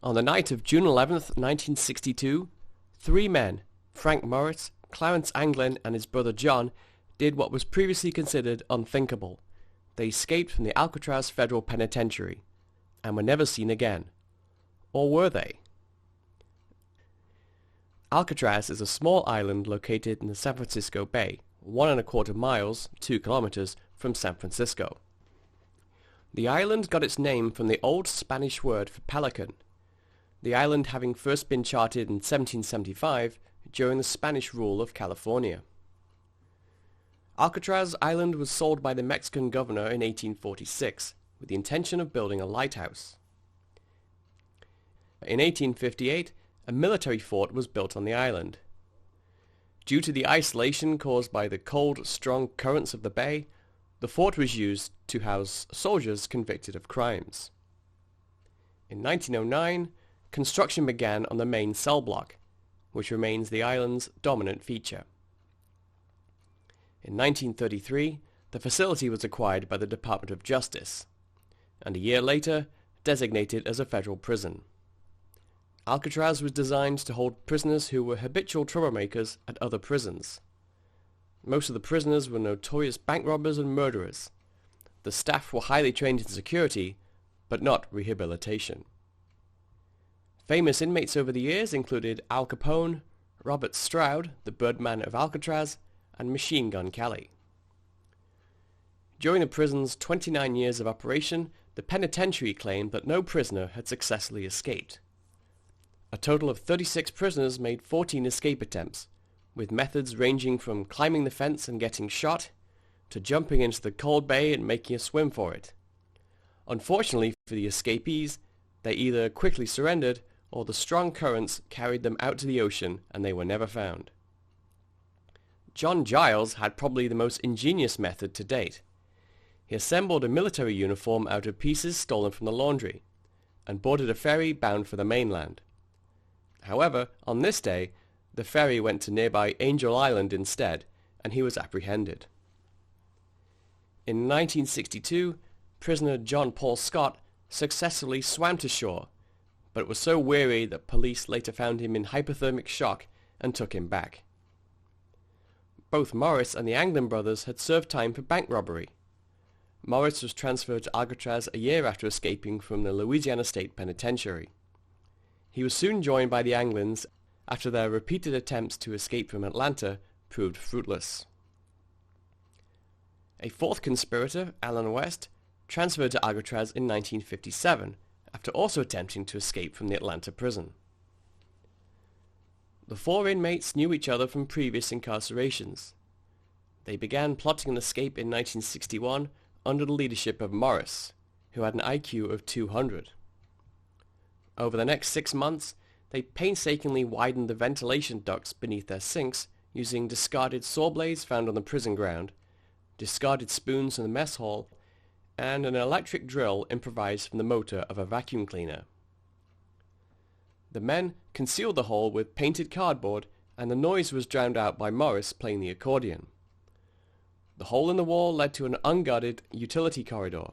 On the night of June 11th, 1962, three men, Frank Morris, Clarence Anglin, and his brother John, did what was previously considered unthinkable. They escaped from the Alcatraz Federal Penitentiary, and were never seen again. Or were they? Alcatraz is a small island located in the San Francisco Bay, 1¼ miles, 2 kilometers, from San Francisco. The island got its name from the old Spanish word for pelican, the island having first been charted in 1775 during the Spanish rule of California. Alcatraz Island was sold by the Mexican governor in 1846 with the intention of building a lighthouse. In 1858, a military fort was built on the island. Due to the isolation caused by the cold, strong currents of the bay, the fort was used to house soldiers convicted of crimes. In 1909, construction began on the main cell block, which remains the island's dominant feature. In 1933, the facility was acquired by the Department of Justice, and a year later, designated as a federal prison. Alcatraz was designed to hold prisoners who were habitual troublemakers at other prisons. Most of the prisoners were notorious bank robbers and murderers. The staff were highly trained in security, but not rehabilitation. Famous inmates over the years included Al Capone, Robert Stroud, the Birdman of Alcatraz, and Machine Gun Kelly. During the prison's 29 years of operation, the penitentiary claimed that no prisoner had successfully escaped. A total of 36 prisoners made 14 escape attempts, with methods ranging from climbing the fence and getting shot, to jumping into the cold bay and making a swim for it. Unfortunately for the escapees, they either quickly surrendered or the strong currents carried them out to the ocean and they were never found. John Giles had probably the most ingenious method to date. He assembled a military uniform out of pieces stolen from the laundry, and boarded a ferry bound for the mainland. However, on this day, the ferry went to nearby Angel Island instead, and he was apprehended. In 1962, prisoner John Paul Scott successfully swam to shore, but was so weary that police later found him in hypothermic shock and took him back. Both Morris and the Anglin brothers had served time for bank robbery. Morris was transferred to Alcatraz a year after escaping from the Louisiana State Penitentiary. He was soon joined by the Anglins after their repeated attempts to escape from Atlanta proved fruitless. A fourth conspirator, Allen West, transferred to Alcatraz in 1957 after also attempting to escape from the Atlanta prison. The four inmates knew each other from previous incarcerations. They began plotting an escape in 1961 under the leadership of Morris, who had an IQ of 200. Over the next 6 months, they painstakingly widened the ventilation ducts beneath their sinks using discarded saw blades found on the prison ground, discarded spoons in the mess hall, and an electric drill improvised from the motor of a vacuum cleaner. The men concealed the hole with painted cardboard, and the noise was drowned out by Morris playing the accordion. The hole in the wall led to an unguarded utility corridor,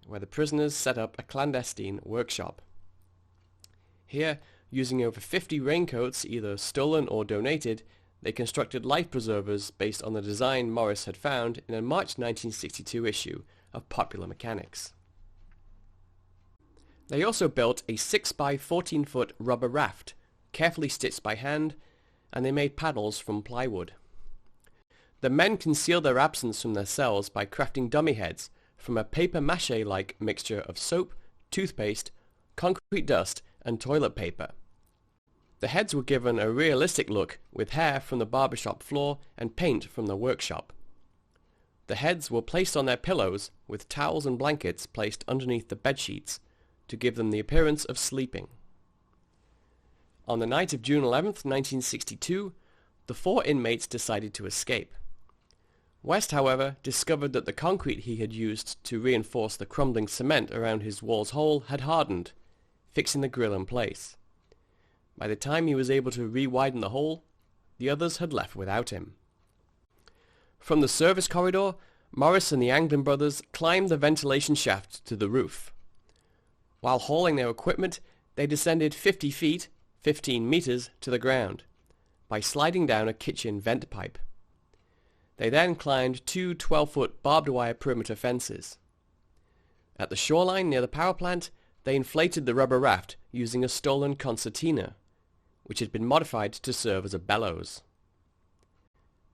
where the prisoners set up a clandestine workshop. Here, using over 50 raincoats, either stolen or donated, they constructed life preservers based on the design Morris had found in a March 1962 issue of Popular Mechanics. They also built a 6 by 14-foot rubber raft, carefully stitched by hand, and they made paddles from plywood. The men concealed their absence from their cells by crafting dummy heads from a paper-mache-like mixture of soap, toothpaste, concrete dust, and toilet paper. The heads were given a realistic look with hair from the barbershop floor and paint from the workshop. The heads were placed on their pillows with towels and blankets placed underneath the bedsheets to give them the appearance of sleeping. On the night of June 11th, 1962, the four inmates decided to escape. West, however, discovered that the concrete he had used to reinforce the crumbling cement around his wall's hole had hardened, fixing the grill in place. By the time he was able to re-widen the hole, the others had left without him. From the service corridor, Morris and the Anglin brothers climbed the ventilation shaft to the roof. While hauling their equipment, they descended 50 feet, 15 meters, to the ground by sliding down a kitchen vent pipe. They then climbed two 12-foot barbed wire perimeter fences. At the shoreline near the power plant, they inflated the rubber raft using a stolen concertina, which had been modified to serve as a bellows.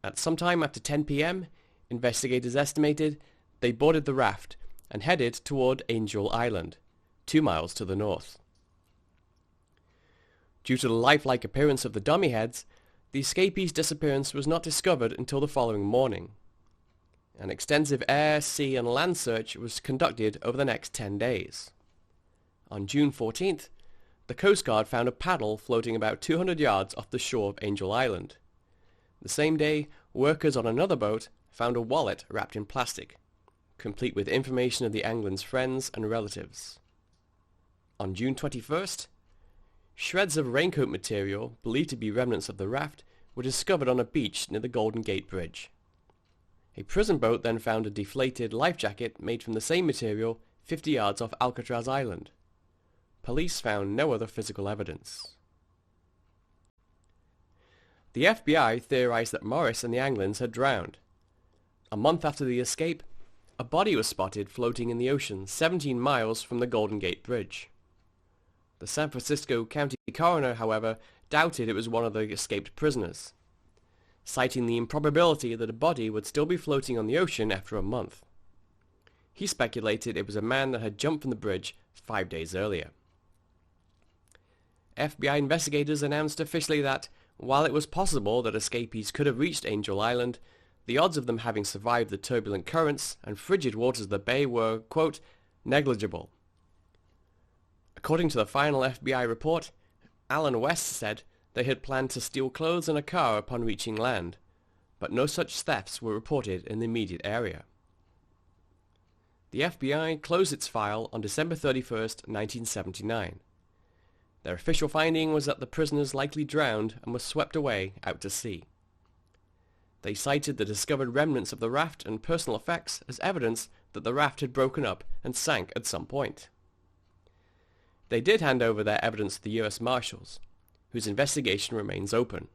At some time after 10 p.m., investigators estimated they boarded the raft and headed toward Angel Island, 2 miles to the north. Due to the lifelike appearance of the dummy heads, the escapees' disappearance was not discovered until the following morning. An extensive air, sea and land search was conducted over the next 10 days. On June 14th, the Coast Guard found a paddle floating about 200 yards off the shore of Angel Island. The same day, workers on another boat found a wallet wrapped in plastic, complete with information of the angler's friends and relatives. On June 21st, shreds of raincoat material, believed to be remnants of the raft, were discovered on a beach near the Golden Gate Bridge. A prison boat then found a deflated life jacket made from the same material 50 yards off Alcatraz Island. Police found no other physical evidence. The FBI theorized that Morris and the Anglins had drowned. A month after the escape, a body was spotted floating in the ocean 17 miles from the Golden Gate Bridge. The San Francisco County coroner, however, doubted it was one of the escaped prisoners, citing the improbability that a body would still be floating on the ocean after a month. He speculated it was a man that had jumped from the bridge 5 days earlier. FBI investigators announced officially that, while it was possible that escapees could have reached Angel Island, the odds of them having survived the turbulent currents and frigid waters of the bay were, quote, negligible. According to the final FBI report, Alan West said they had planned to steal clothes and a car upon reaching land, but no such thefts were reported in the immediate area. The FBI closed its file on December 31st, 1979. Their official finding was that the prisoners likely drowned and were swept away out to sea. They cited the discovered remnants of the raft and personal effects as evidence that the raft had broken up and sank at some point. They did hand over their evidence to the U.S. Marshals, whose investigation remains open.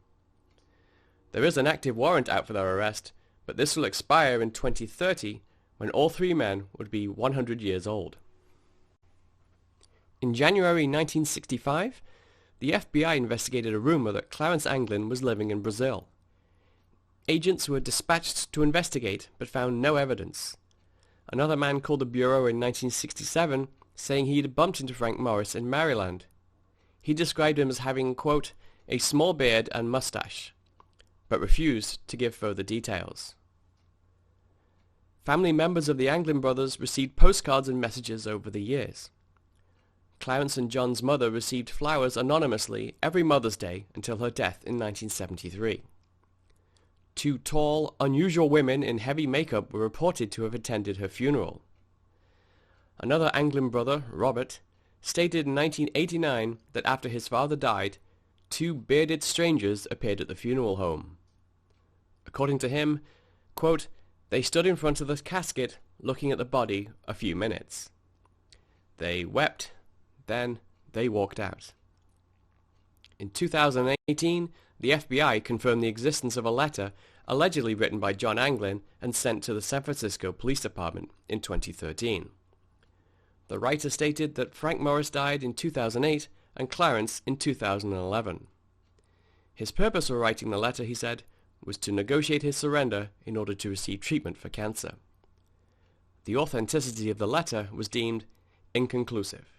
There is an active warrant out for their arrest, but this will expire in 2030 when all three men would be 100 years old. In January 1965, the FBI investigated a rumor that Clarence Anglin was living in Brazil. Agents were dispatched to investigate but found no evidence. Another man called the Bureau in 1967 saying he had bumped into Frank Morris in Maryland. He described him as having, quote, a small beard and mustache, but refused to give further details. Family members of the Anglin brothers received postcards and messages over the years. Clarence and John's mother received flowers anonymously every Mother's Day until her death in 1973. Two tall, unusual women in heavy makeup were reported to have attended her funeral. Another Anglin brother, Robert, stated in 1989 that after his father died, two bearded strangers appeared at the funeral home. According to him, quote, they stood in front of the casket looking at the body a few minutes. They wept, then they walked out. In 2018, the FBI confirmed the existence of a letter allegedly written by John Anglin and sent to the San Francisco Police Department in 2013. The writer stated that Frank Morris died in 2008 and Clarence in 2011. His purpose for writing the letter, he said, was to negotiate his surrender in order to receive treatment for cancer. The authenticity of the letter was deemed inconclusive.